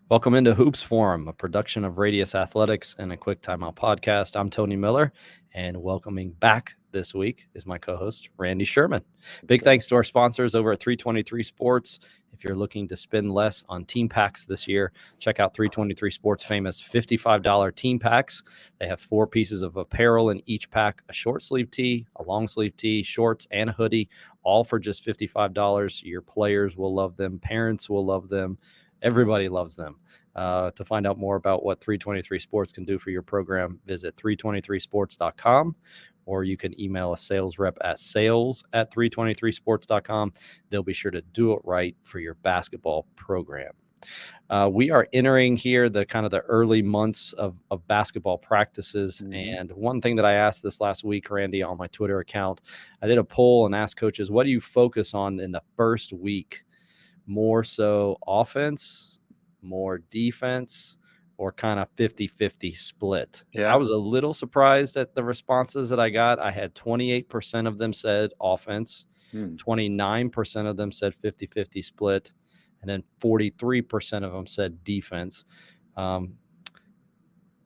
Welcome into Hoops Forum, a production of Radius Athletics and a Quick Timeout podcast. I'm Tony Miller, and welcoming back this week is my co-host, Randy Sherman. Big thanks to our sponsors over at 323 Sports. If you're looking to spend less on team packs this year, check out 323 Sports' famous $55 team packs. They have 4 pieces of apparel in each pack, a short sleeve tee, a long sleeve tee, shorts, and a hoodie, all for just $55. Your players will love them. Parents will love them. Everybody loves them. To find out more about what 323 Sports can do for your program, visit 323sports.com, or you can email a sales rep at sales@323sports.com. They'll be sure to do it right for your basketball program. We are entering here the early months of basketball practices. And one thing that I asked this last week, Randy, on my Twitter account, I did a poll and asked coaches, what do you focus on in the first week? More so offense, more defense, or kind of 50-50 split? Yeah. I was a little surprised at the responses that I got. I had 28% of them said offense, 29% of them said 50-50 split, and then 43% of them said defense.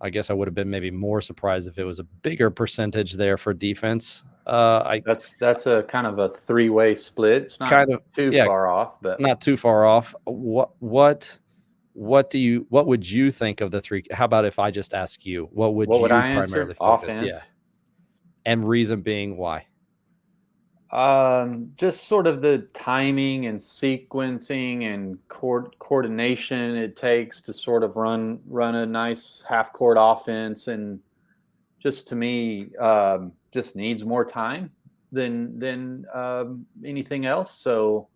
I guess I would have been maybe more surprised if it was a bigger percentage there for defense. That's a kind of a 3-way split. It's not too far off, but not too far off. What would you think of the 3? How about if I just ask you, what would you I primarily answer? focus? Offense. Yeah. And reason being why? Just sort of the timing and sequencing and coordination it takes to sort of run a nice half court offense, and just to me, just needs more time than anything else. So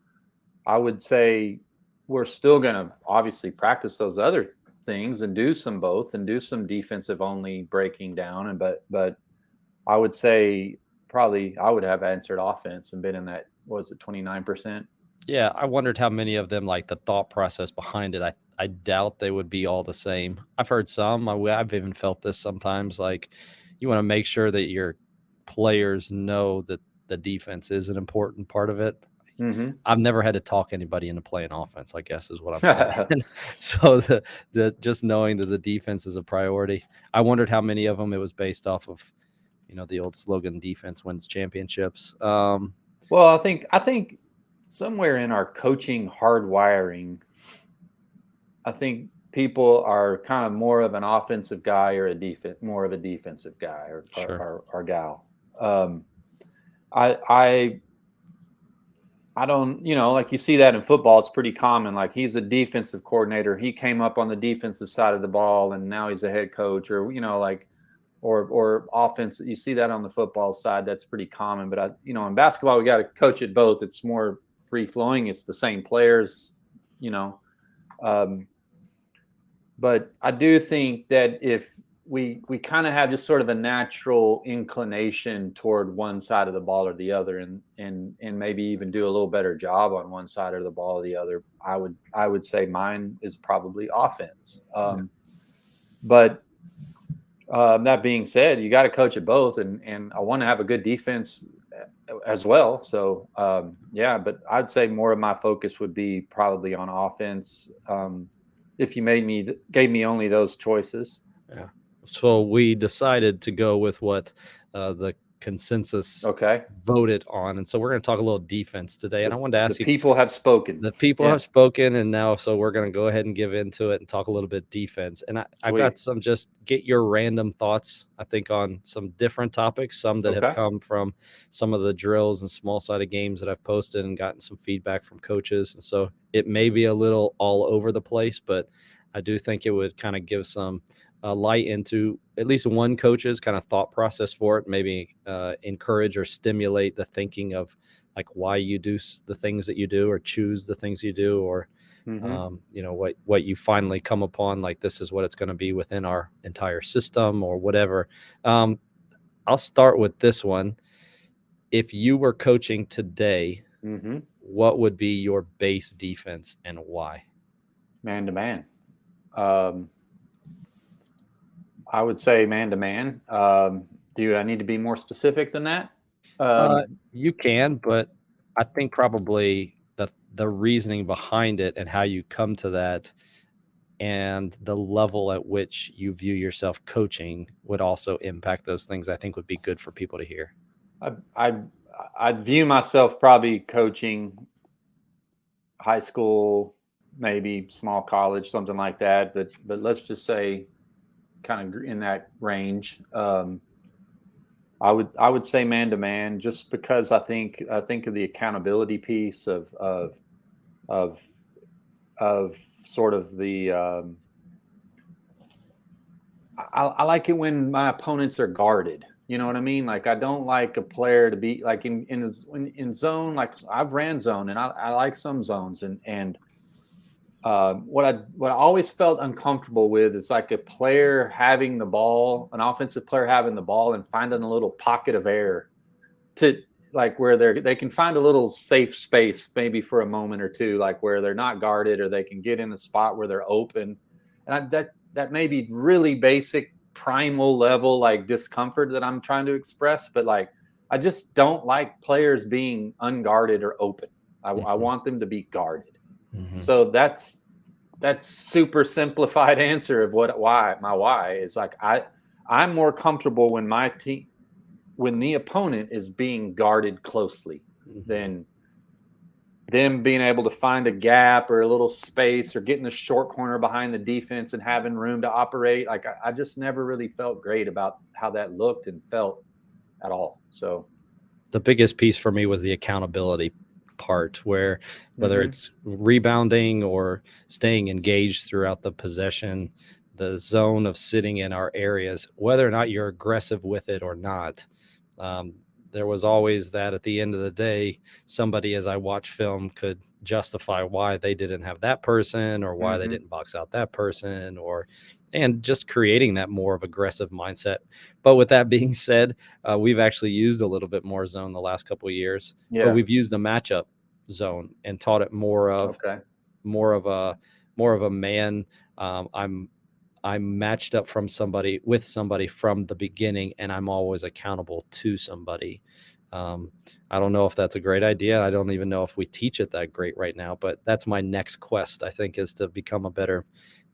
I would say we're still going to obviously practice those other things and do some both and do some defensive only breaking down. But I would say probably I would have answered offense and been in that, was it 29%? Yeah, I wondered how many of them, like the thought process behind it. I doubt they would be all the same. I've heard some. I've even felt this sometimes. Like, you want to make sure that your players know that the defense is an important part of it. I've never had to talk anybody into playing offense, I guess is what I'm saying. So the just knowing that the defense is a priority. I wondered how many of them it was based off of, the old slogan, defense wins championships. Well, I think somewhere in our coaching hardwiring, I think people are kind of more of an offensive guy or more of a defensive guy or gal. I don't, like you see that in football, it's pretty common. Like, he's a defensive coordinator. He came up on the defensive side of the ball and now he's a head coach, or, or offense. You see that on the football side. That's pretty common. But in basketball, we got to coach it both. It's more free flowing. It's the same players, but I do think that if we kind of have just sort of a natural inclination toward one side of the ball or the other, and maybe even do a little better job on one side or the ball or the other, I would say mine is probably offense. But that being said, you got to coach it both, and I want to have a good defense as well. So but I'd say more of my focus would be probably on offense. If you gave me only those choices. Yeah. So we decided to go with what the consensus voted on. And so we're going to talk a little defense today. And I wanted to ask you. The people have spoken. The people have spoken. And now, so we're going to go ahead and give into it and talk a little bit defense. And I've got some, just get your random thoughts, I think, on some different topics, some that have come from some of the drills and small-sided games that I've posted and gotten some feedback from coaches. And so it may be a little all over the place, but I do think it would kind of give some light into at least one coach's kind of thought process for it, maybe encourage or stimulate the thinking of like why you do the things that you do or choose the things you do, or what you finally come upon, like this is what it's going to be within our entire system or whatever. I'll start with this one. If you were coaching today, what would be your base defense and why? Man to man. I would say man to man. Do I need to be more specific than that? You can, but I think probably the reasoning behind it and how you come to that and the level at which you view yourself coaching would also impact those things. I think would be good for people to hear. I view myself probably coaching high school, maybe small college, something like that. But let's just say kind of in that range. I would say man to man, just because I think of the accountability piece of of sort of the I like it when my opponents are guarded. You know what I mean? Like I don't like a player to be like in zone. Like I've ran zone and I like some zones and what I always felt uncomfortable with is like a player having the ball, an offensive player having the ball and finding a little pocket of air to like where they can find a little safe space maybe for a moment or two, like where they're not guarded or they can get in a spot where they're open. And that may be really basic primal level like discomfort that I'm trying to express, but like I just don't like players being unguarded or open. I Mm-hmm. want them to be guarded. Mm-hmm. So that's super simplified answer of why is like I'm more comfortable when my team when the opponent is being guarded closely Mm-hmm. than them being able to find a gap or a little space or getting a short corner behind the defense and having room to operate. Like I just never really felt great about how that looked and felt at all. So The biggest piece for me was the accountability part, where whether mm-hmm. it's rebounding or staying engaged throughout the possession, the zone of sitting in our areas, whether or not you're aggressive with it or not, um, there was always that at the end of the day, somebody, as I watch film, could justify why they didn't have that person or why they Mm-hmm. didn't box out that person, or and just creating that more of aggressive mindset. But with that being said, we've actually used a little bit more zone the last couple of years, but Yeah. we've used the matchup zone and taught it Okay. more of a more of a man. I'm matched up from somebody with somebody from the beginning, and I'm always accountable to somebody. Um, I don't know if that's a great idea. I don't even know if we teach it that great right now, but that's my next quest, I think, is to become a better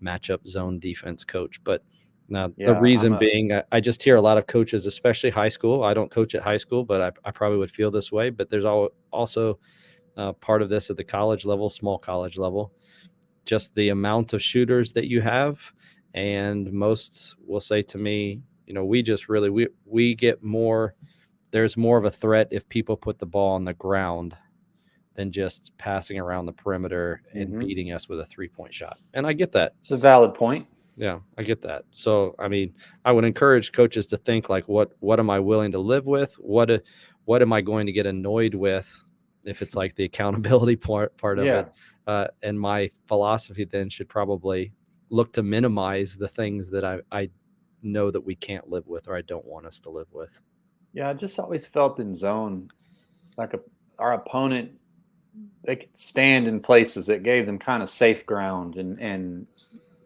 matchup zone defense coach. But now the Yeah. I'm reason a being, I just hear a lot of coaches, especially high school. I don't coach at high school, but I probably would feel this way. But there's also part of this at the college level, small college level, just the amount of shooters that you have. And most will say to me, we just really, we get more, there's more of a threat if people put the ball on the ground than just passing around the perimeter and mm-hmm. beating us with a 3-point shot. And I get that. It's a valid point. Yeah, I get that. So, I mean, I would encourage coaches to think like, what am I willing to live with? What am I going to get annoyed with if it's like the accountability part of Yeah. it? And my philosophy then should probably look to minimize the things that I know that we can't live with or I don't want us to live with. Yeah. I just always felt in zone like our opponent, they could stand in places that gave them kind of safe ground and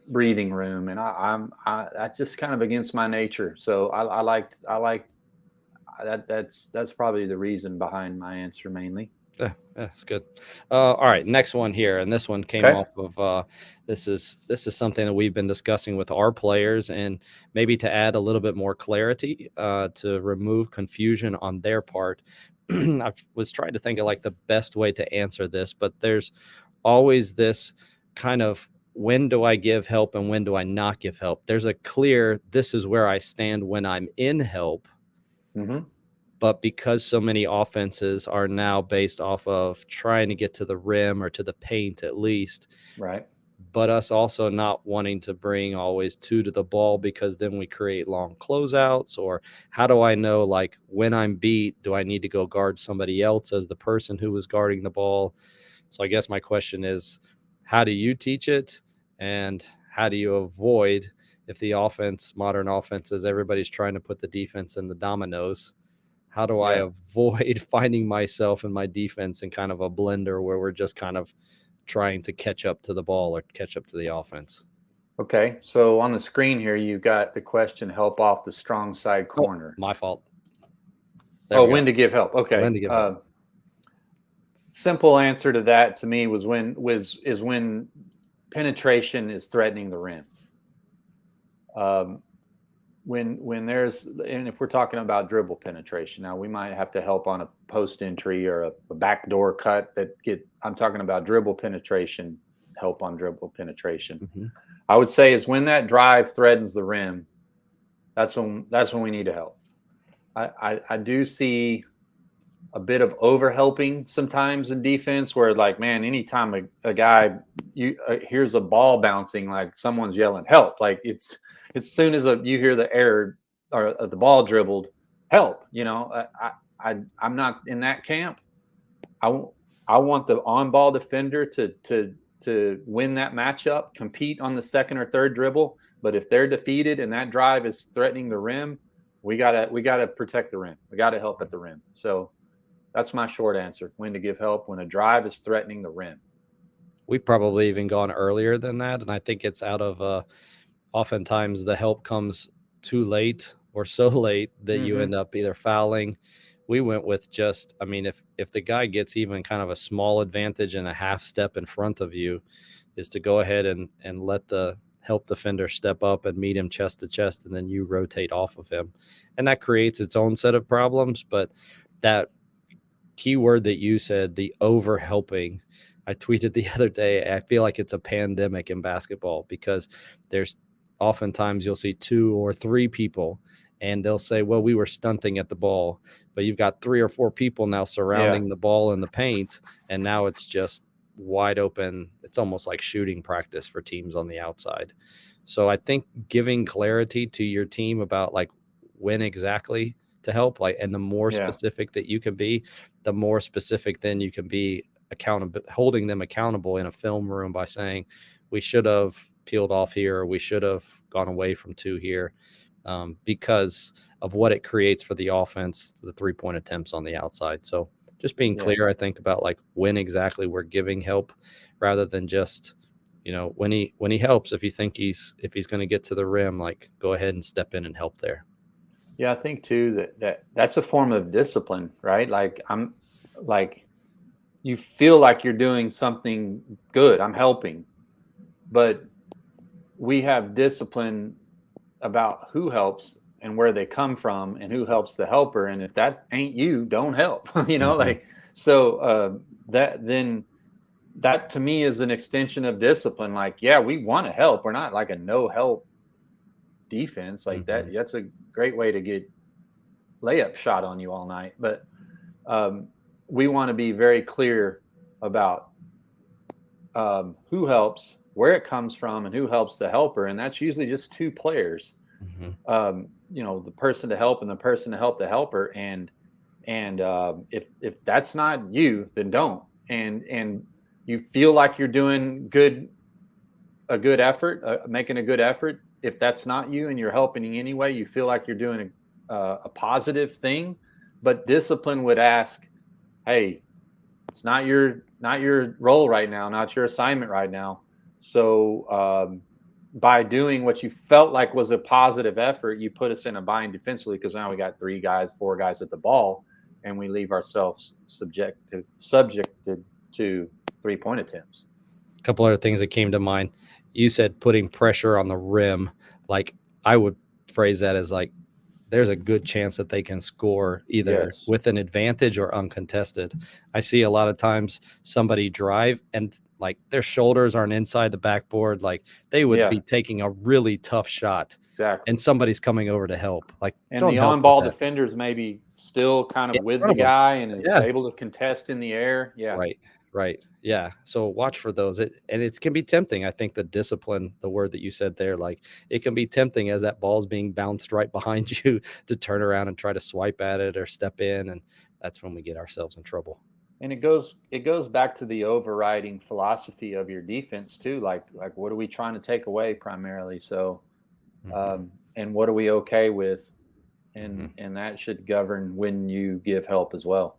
breathing room, and that's just kind of against my nature. So I liked that. That's probably the reason behind my answer mainly. Yeah, it's good. All right, next one here, and this one came Okay. off of this is something that we've been discussing with our players, and maybe to add a little bit more clarity, to remove confusion on their part. I was trying to think of like the best way to answer this, but there's always this kind of, when do I give help and when do I not give help? There's a clear, this is where I stand when I'm in help. Mm-hmm. But because so many offenses are now based off of trying to get to the rim or to the paint at least, Right. but us also not wanting to bring always two to the ball because then we create long closeouts. Or how do I know, like, when I'm beat, do I need to go guard somebody else as the person who was guarding the ball? So I guess my question is, how do you teach it? And how do you avoid, if the offense, modern offenses, everybody's trying to put the defense in the dominoes, how do I Yeah. avoid finding myself and my defense in kind of a blender where we're just kind of trying to catch up to the ball or catch up to the offense? Okay. So on the screen here, you've got the question: help off the strong side Oh, corner. my fault. There Oh, we go. when to give help? Okay. When to give help. Simple answer to that to me was when penetration is threatening the rim. When there's, and if we're talking about dribble penetration, now we might have to help on a post entry or a backdoor cut I'm talking about dribble penetration, help on dribble penetration. Mm-hmm. I would say is when that drive threatens the rim, that's when we need to help. I do see a bit of over helping sometimes in defense where, like, man, anytime a guy hears a ball bouncing, like someone's yelling help, like it's as soon as you hear the error or the ball dribbled, help. I'm not in that camp. I want the on ball defender to win that matchup, compete on the second or third dribble. But if they're defeated and that drive is threatening the rim, we gotta protect the rim. We gotta help at the rim. So that's my short answer. When to give help when a drive is threatening the rim. We've probably even gone earlier than that, and I think it's out of oftentimes the help comes too late or so late that you end up either fouling. We went with just, I mean, if the guy gets even kind of a small advantage and a half step in front of you, is to go ahead and let the help defender step up and meet him chest to chest, and then you rotate off of him. And that creates its own set of problems. But that key word that you said, the over helping, I tweeted the other day, I feel like it's a pandemic in basketball because there's oftentimes you'll see 2 or 3 people and they'll say, well, we were stunting at the ball, but you've got 3 or 4 people now surrounding the ball in the paint. And now it's just wide open. It's almost like shooting practice for teams on the outside. So I think giving clarity to your team about like when exactly to help, like, and the more specific that you can be, the more specific then you can be accountable, holding them accountable in a film room by saying, we should have peeled off here, or we should have gone away from 2 here, because of what it creates for the offense, the 3-point attempts on the outside. So just being clear, I think, about like when exactly we're giving help rather than just, when he helps, if you think he's going to get to the rim, like go ahead and step in and help there. Yeah, I think too that's a form of discipline, right? Like you feel like you're doing something good. I'm helping, but we have discipline about who helps and where they come from and who helps the helper. And if that ain't you, don't help. That to me is an extension of discipline. Like, yeah, we want to help. We're not like a no help defense like that. That's a great way to get layup shot on you all night. But we want to be very clear about who helps, where it comes from, and who helps the helper. And that's usually just 2 players. The person to help and the person to help the helper. And if that's not you, then don't. And you feel like you're doing a good effort, making a good effort. If that's not you and you're helping anyway, you feel like you're doing a positive thing. But discipline would ask, hey, it's not your role right now, not your assignment right now. So by doing what you felt like was a positive effort, you put us in a bind defensively, because now we got 3 guys, 4 guys at the ball, and we leave ourselves subjected to 3-point attempts. A couple other things that came to mind. You said putting pressure on the rim. Like, I would phrase that as like, there's a good chance that they can score either with an advantage or uncontested. I see a lot of times somebody drive and like their shoulders aren't inside the backboard. Like they would be taking a really tough shot. Exactly. And somebody's coming over to help. Like, and the on-ball defender's maybe still kind of with the guy and is able to contest in the air. Yeah. Right. Yeah. So watch for those. And it can be tempting. I think the discipline, the word that you said there, like it can be tempting as that ball's being bounced right behind you to turn around and try to swipe at it or step in. And that's when we get ourselves in trouble. And it goes back to the overriding philosophy of your defense too. Like what are we trying to take away primarily? So, and what are we okay with? And that should govern when you give help as well.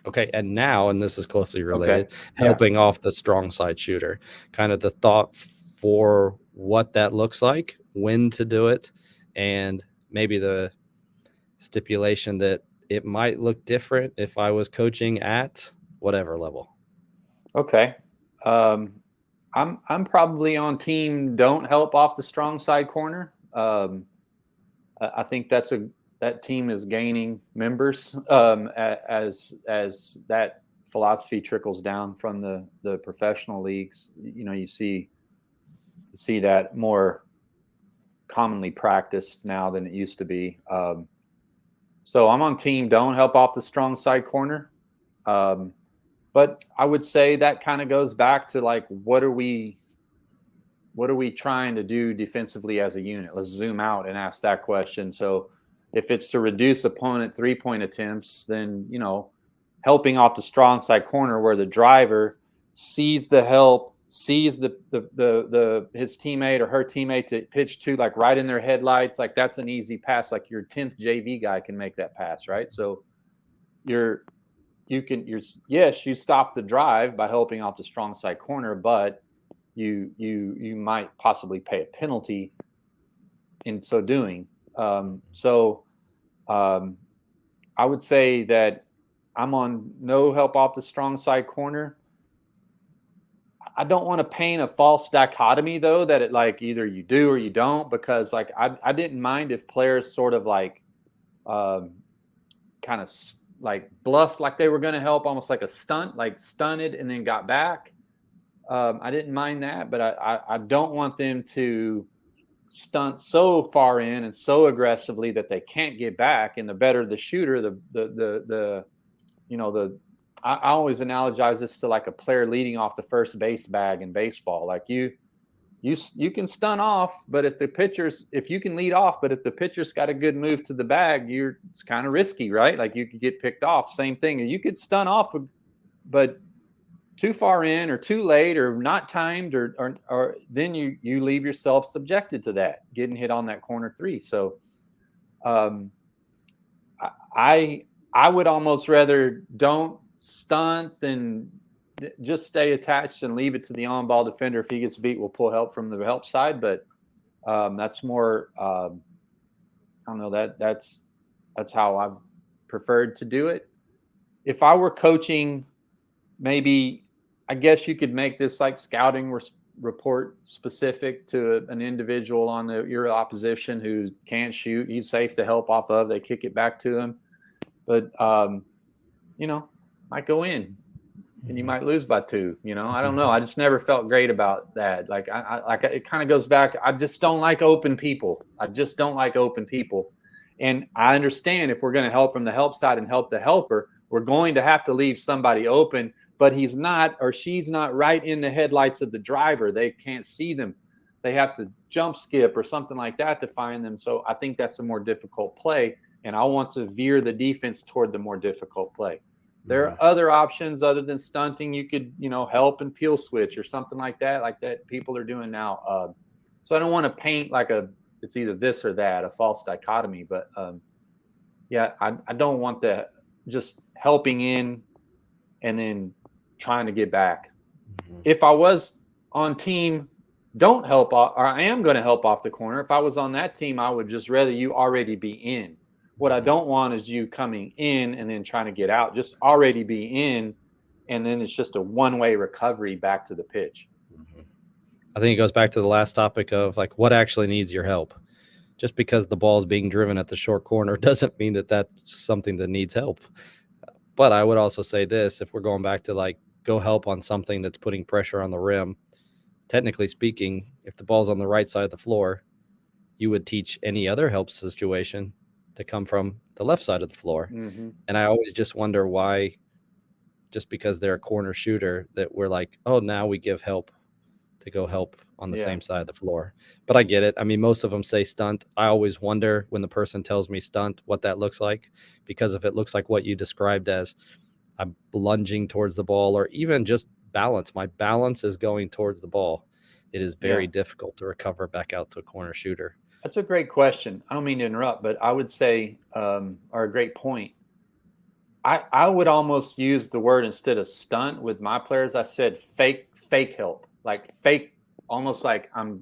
Okay, and now, and this is closely related, helping off the strong side shooter, kind of the thought for what that looks like, when to do it, and maybe the stipulation that it might look different if I was coaching at whatever level. Okay. I'm probably on team don't help off the strong side corner. I think that team is gaining members as that philosophy trickles down from the professional leagues. You see that more commonly practiced now than it used to be. So I'm on team don't help off the strong side corner. But I would say that kind of goes back to like, what are we trying to do defensively as a unit? Let's zoom out and ask that question. So if it's to reduce opponent 3-point attempts, then, helping off the strong side corner where the driver sees the help, sees his teammate or her teammate to pitch to, like right in their headlights, like that's an easy pass. Like your 10th JV guy can make that pass, right? So you stop the drive by helping off the strong side corner, but you might possibly pay a penalty in so doing. I would say that I'm on no help off the strong side corner. I don't want to paint a false dichotomy though, that it like either you do or you don't, because like I didn't mind if players sort of like kind of like bluffed like they were going to help, almost like a stunt, like stunted and then got back. I didn't mind that, but I don't want them to stunt so far in and so aggressively that they can't get back. And the better the shooter, I always analogize this to like a player leading off the first base bag in baseball. Like you can stun off, but if you can lead off, but if the pitcher's got a good move to the bag, it's kind of risky, right? Like you could get picked off. Same thing. You could stun off, but too far in or too late or not timed or then you leave yourself subjected to that, getting hit on that corner three. So I would almost rather don't stunt than just stay attached and leave it to the on-ball defender. If he gets beat, we'll pull help from the help side. But that's more I don't know, that's how I've preferred to do it. If I were coaching, maybe I guess you could make this like scouting report specific to an individual on your opposition who can't shoot. He's safe to help off of. They kick it back to him, but might go in, and you might lose by 2. I don't know. I just never felt great about that. Like it kind of goes back. I just don't like open people. And I understand if we're going to help from the help side and help the helper, we're going to have to leave somebody open, but he's not or she's not right in the headlights of the driver. They can't see them. They have to jump skip or something like that to find them. So I think that's a more difficult play, and I want to veer the defense toward the more difficult play. There are other options other than stunting. You could, help and peel switch or something like that people are doing now. So I don't want to paint like it's either this or that, a false dichotomy. But I don't want the just helping in and then trying to get back. If I was on team don't help off, or I am going to help off the corner, if I was on that team, I would just rather you already be in. What I don't want is you coming in and then trying to get out. Just already be in, and then it's just a one-way recovery back to the pitch. I think it goes back to the last topic of like what actually needs your help. Just because the ball is being driven at the short corner doesn't mean that that's something that needs help. But I would also say this, if we're going back to like go help on something that's putting pressure on the rim, technically speaking, if the ball's on the right side of the floor, you would teach any other help situation to come from the left side of the floor. And I always just wonder why, just because they're a corner shooter, that we're like, oh, now we give help to go help on the same side of the floor. But I get it. I mean, most of them say stunt. I always wonder when the person tells me stunt what that looks like, because if it looks like what you described as I'm lunging towards the ball, or even just balance, my balance is going towards the ball, it is very difficult to recover back out to a corner shooter. That's a great question. I don't mean to interrupt, but I would say, or a great point. I would almost use the word, instead of stunt with my players, I said fake help, like fake, almost like I'm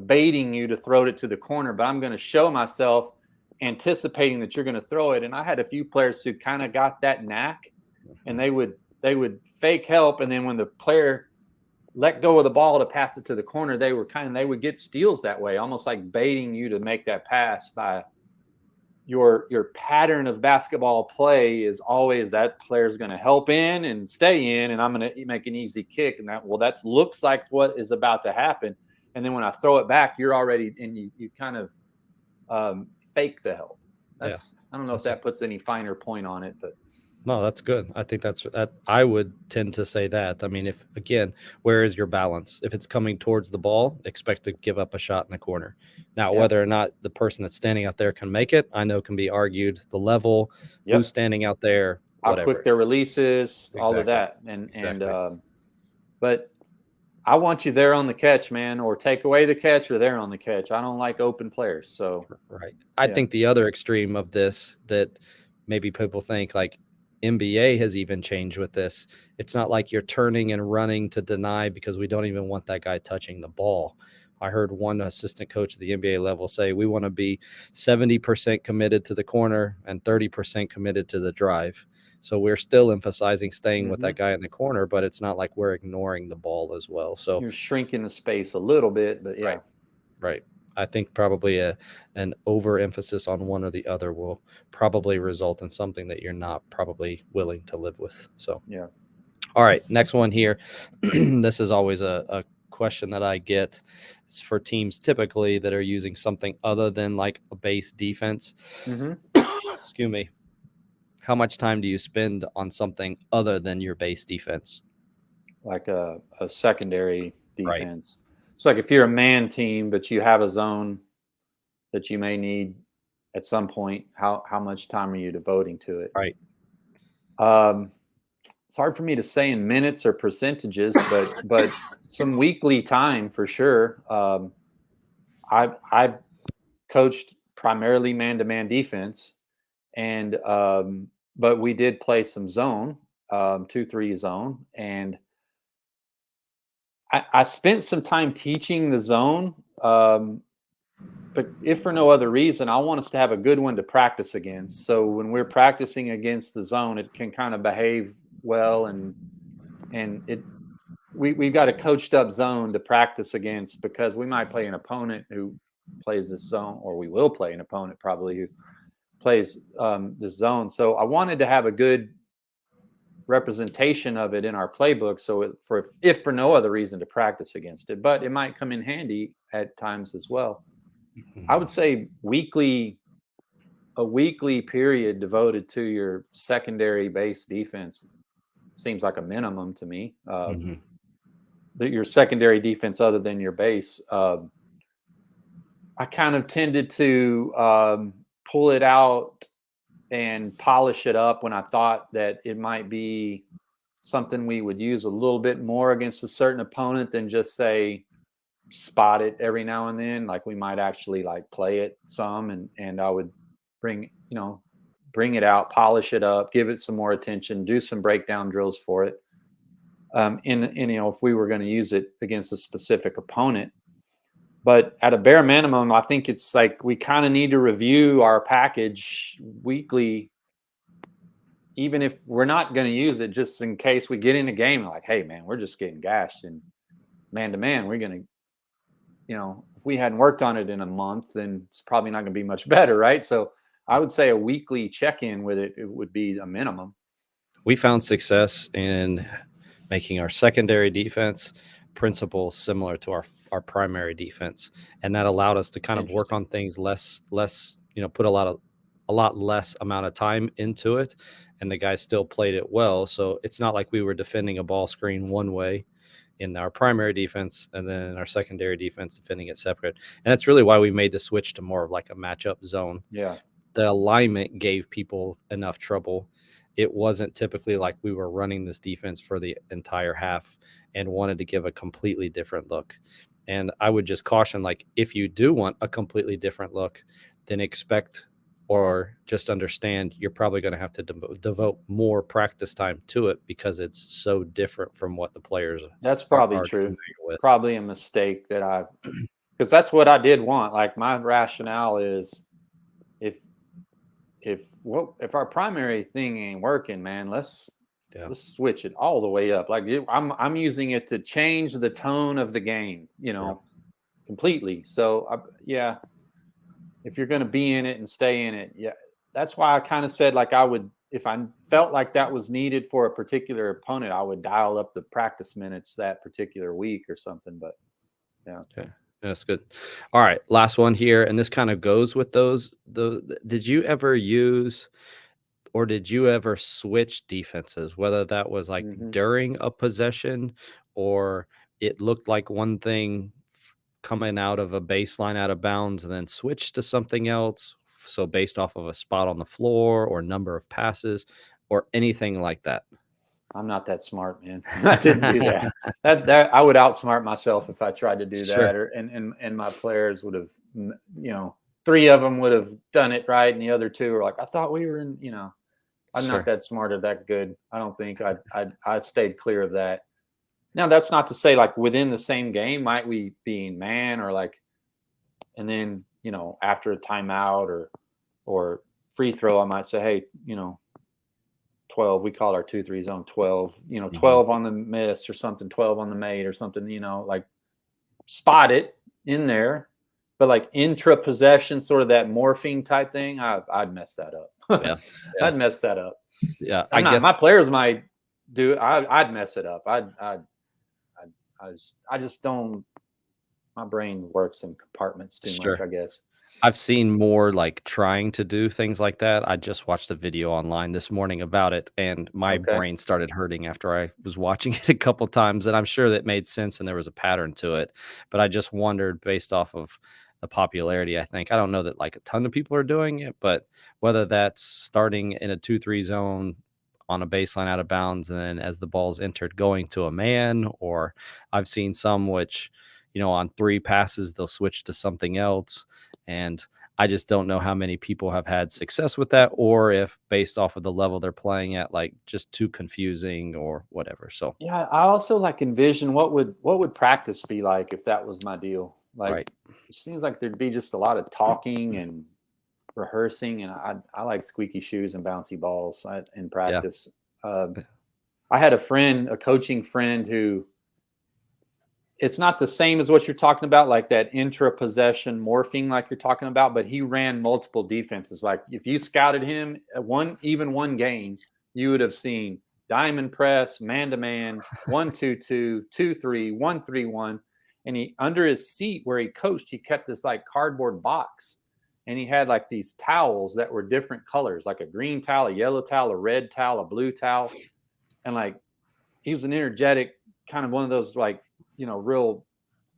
baiting you to throw it to the corner, but I'm going to show myself anticipating that you're going to throw it. And I had a few players who kind of got that knack, and they would fake help, and then when the player let go of the ball to pass it to the corner, they would get steals that way, almost like baiting you to make that pass by your pattern of basketball play is always that player's going to help in and stay in, and I'm going to make an easy kick, and that looks like what is about to happen. And then when I throw it back, you're already, and you kind of fake the help. Yeah. I don't know if that puts any finer point on it, but no, that's good. I think that I would tend to say that. I mean, if again, where is your balance? If it's coming towards the ball, expect to give up a shot in the corner. Now, whether or not the person that's standing out there can make it, I know can be argued. The level, who's standing out there, how whatever. quick their releases, all of that, but I want you there on the catch, man, or take away the catch or there on the catch. I don't like open players. So right. I think the other extreme of this that maybe people think like NBA has even changed with this. It's not like you're turning and running to deny because we don't even want that guy touching the ball. I heard one assistant coach at the NBA level say we want to be 70% committed to the corner and 30% committed to the drive. So we're still emphasizing staying with that guy in the corner, but it's not like we're ignoring the ball as well. So you're shrinking the space a little bit, but yeah. Right. I think probably an overemphasis on one or the other will probably result in something that you're not probably willing to live with. So, yeah. All right, next one here. This is always a question that I get. It's for teams typically that are using something other than like a base defense. Excuse me. How much time do you spend on something other than your base defense? Like a secondary defense. It's like if you're a man team, but you have a zone that you may need at some point, how much time are you devoting to it? Right. It's hard for me to say in minutes or percentages, but some weekly time for sure. I coached primarily man-to-man defense, and but we did play some zone, 2-3 zone, and I spent some time teaching the zone. But if for no other reason, I want us to have a good one to practice against. So when we're practicing against the zone, it can kind of behave well, and we've got a coached up zone to practice against, because we might play an opponent who plays this zone, or we will play an opponent probably who plays this zone. So I wanted to have a good representation of it in our playbook, so if for no other reason to practice against it, but it might come in handy at times as well. I would say a weekly period devoted to your secondary base defense seems like a minimum to me. Your secondary defense other than your base. I kind of tended to pull it out and polish it up when I thought that it might be something we would use a little bit more against a certain opponent than just say spot it every now and then. Like we might actually like play it some, and I would bring it out, polish it up, give it some more attention, do some breakdown drills for it. If we were going to use it against a specific opponent. But at a bare minimum, I think it's like we kind of need to review our package weekly, even if we're not going to use it, just in case we get in a game like, hey, man, we're just getting gashed. And man to man, we're going to, if we hadn't worked on it in a month, then it's probably not going to be much better, right? So I would say a weekly check-in with it would be a minimum. We found success in making our secondary defense principles similar to our primary defense, and that allowed us to kind of work on things less put a lot less amount of time into it, and the guys still played it well. So it's not like we were defending a ball screen one way in our primary defense and then in our secondary defense defending it separate. And that's really why we made the switch to more of like a matchup zone. Yeah. The alignment gave people enough trouble. It wasn't typically like we were running this defense for the entire half and wanted to give a completely different look. And I would just caution, like, if you do want a completely different look, then expect or just understand you're probably going to have to devote more practice time to it because it's so different from what the players that's probably are true with. Probably a mistake that because that's what I did want. Like my rationale is if our primary thing ain't working, man, let's Yeah. Let's switch it all the way up. Like I'm using it to change the tone of the game, Yeah. completely. So yeah, if you're going to be in it and stay in it, yeah, that's why I kind of said like I would, if I felt like that was needed for a particular opponent, I would dial up the practice minutes that particular week or something. But yeah. Okay. That's good. All right, last one here, and this kind of goes with those. Did you ever use or did you ever switch defenses, whether that was like Hmm. during a possession or it looked like one thing coming out of a baseline out of bounds and then switch to something else? So based off of a spot on the floor or number of passes or anything like that. I'm not that smart, man. I didn't do that. That I would outsmart myself if I tried to do that, Sure, or and my players would have, you know, three of them would have done it right, and the other two were like, I thought we were in, I'm not sure. that smart or that good. I don't think I stayed clear of that. Now that's not to say like within the same game might we be in man or like, and then after a timeout or free throw, I might say, hey, 12, we call our 2-3 zone 12, Mhm. 12 on the miss or something, 12 on the mate or something, like spot it in there. But like intra possession, sort of that morphine type thing, I'd mess that up. Yeah, yeah, I'd mess that up. yeah. I I'm not, my guess players might do, I'd mess it up. I just don't, my brain works in compartments too much, sure. I guess. I've seen more, like, trying to do things like that. I just watched a video online this morning about it, and my Okay. brain started hurting after I was watching it a couple times, and I'm sure that made sense and there was a pattern to it, but I just wondered based off of the popularity, I think. I don't know that, like, a ton of people are doing it, but whether that's starting in a 2-3 zone on a baseline out of bounds, and then as the ball's entered, going to a man, or I've seen some which, on 3 passes, they'll switch to something else. And I just don't know how many people have had success with that, or if based off of the level they're playing at, like just too confusing or whatever. So, Yeah, I also like envision what would practice be like if that was my deal. Like right. it seems like there'd be just a lot of talking and rehearsing, and I like squeaky shoes and bouncy balls in Yeah. practice. Um, I had a coaching friend who it's not the same as what you're talking about, like that intra possession morphing, like you're talking about, but he ran multiple defenses. Like if you scouted him at one game, you would have seen diamond press, man to man, 1-2-2, 2-3, 1-3-1. And he under his seat where he coached, he kept this like cardboard box. And he had like these towels that were different colors, like a green towel, a yellow towel, a red towel, a blue towel. And like he was an energetic kind of one of those like real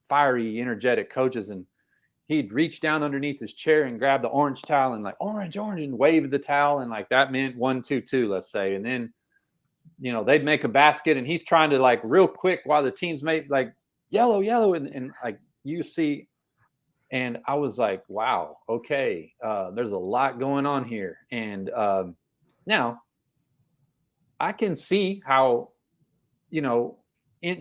fiery energetic coaches, and he'd reach down underneath his chair and grab the orange towel and like orange and wave the towel, and like that meant 1-2-2, let's say. And then they'd make a basket and he's trying to like real quick while the teams made like yellow and like you see. And I was like, wow, okay, there's a lot going on here. And now I can see how you know,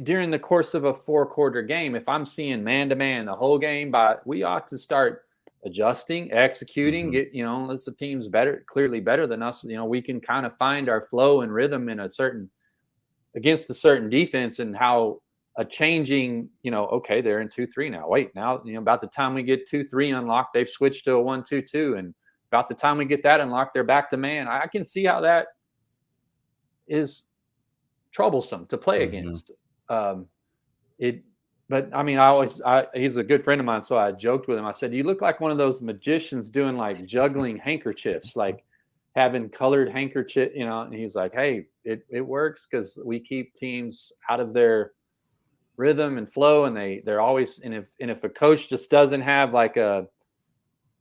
during the course of a 4-quarter game, if I'm seeing man to man the whole game, but we ought to start adjusting, executing, Mhm. unless the team's clearly better than us, we can kind of find our flow and rhythm against a certain defense, and how a changing, okay, they're in 2-3 now. Wait, now, about the time we get 2-3 unlocked, they've switched to a 1-2-2. And about the time we get that unlocked, they're back to man. I can see how that is troublesome to play Mhm. against. Um, it, but I mean, he's a good friend of mine, so I joked with him. I said, "You look like one of those magicians doing like juggling handkerchiefs, like having colored handkerchief, And he's like, "Hey, it works because we keep teams out of their rhythm and flow, and they're always, and if a coach just doesn't have like a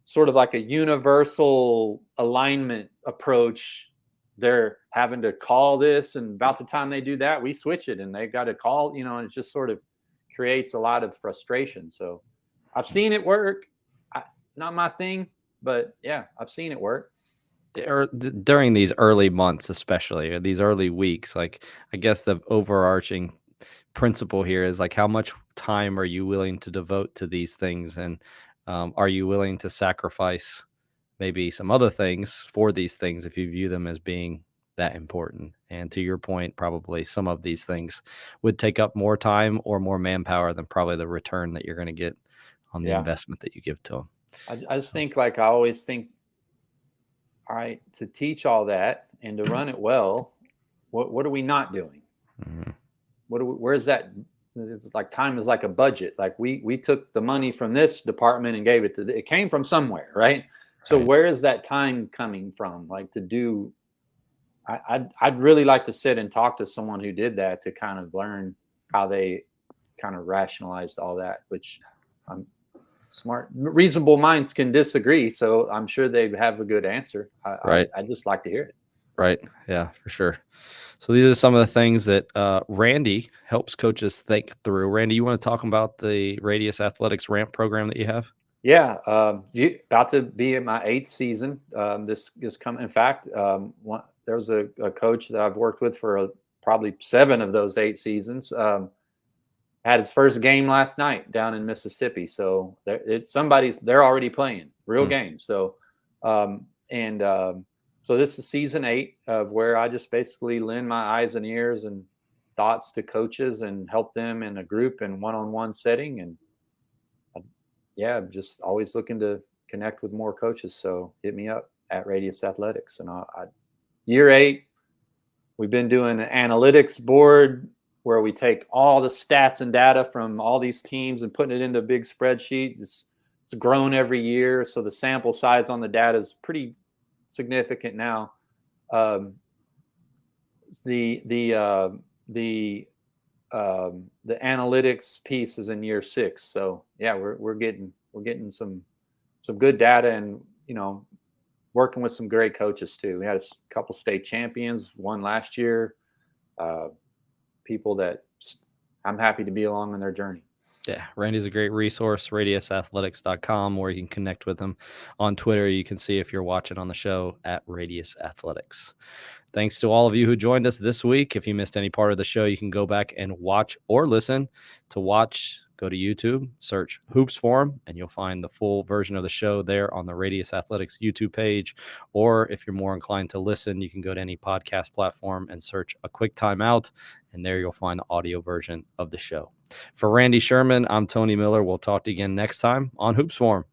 sort of like a universal alignment approach, they're having to call this, and about the time they do that, we switch it and they got to call, and it just sort of creates a lot of frustration. So I've seen it work. Not my thing, but yeah, I've seen it work. During these early months, especially or these early weeks, like I guess the overarching principle here is like how much time are you willing to devote to these things, and are you willing to sacrifice maybe some other things for these things if you view them as being that important. And to your point, probably some of these things would take up more time or more manpower than probably the return that you're going to get on the investment that you give to them. I just think, like I always think, all right, to teach all that and to run it well, what are we not doing? Mm-hmm. Where's that? It's like time is like a budget. Like we took the money from this department and gave it to it came from somewhere, right? So where is that time coming from? Like to do, I'd really like to sit and talk to someone who did that to kind of learn how they kind of rationalized all that, which I'm smart, reasonable minds can disagree. So I'm sure they have a good answer. I'd just like to hear it. Right. Yeah, for sure. So these are some of the things that Randy helps coaches think through. Randy, you want to talk about the Radius Athletics Ramp program that you have? Yeah, about to be in my 8th season. This is coming. In fact, there was a coach that I've worked with for probably 7 of those 8 seasons. Had his first game last night down in Mississippi. So they're already playing real games. So so this is season 8 of where I just basically lend my eyes and ears and thoughts to coaches and help them in a group and one-on-one setting. And I'm just always looking to connect with more coaches. So hit me up at Radius Athletics. And year 8, we've been doing an analytics board where we take all the stats and data from all these teams and putting it into a big spreadsheet. It's grown every year. So the sample size on the data is pretty significant now. The analytics piece is in year 6. So yeah, we're getting some good data, and working with some great coaches too. We had a couple state champions, one last year. People that I'm happy to be along on their journey. Yeah, Randy's a great resource, radiusathletics.com, where you can connect with him on Twitter. You can see if you're watching on the show at Radius Athletics. Thanks to all of you who joined us this week. If you missed any part of the show, you can go back and watch or listen. To watch, go to YouTube, search Hoops Forum, and you'll find the full version of the show there on the Radius Athletics YouTube page. Or if you're more inclined to listen, you can go to any podcast platform and search A Quick Timeout, and there you'll find the audio version of the show. For Randy Sherman, I'm Tony Miller. We'll talk to you again next time on Hoops Forum.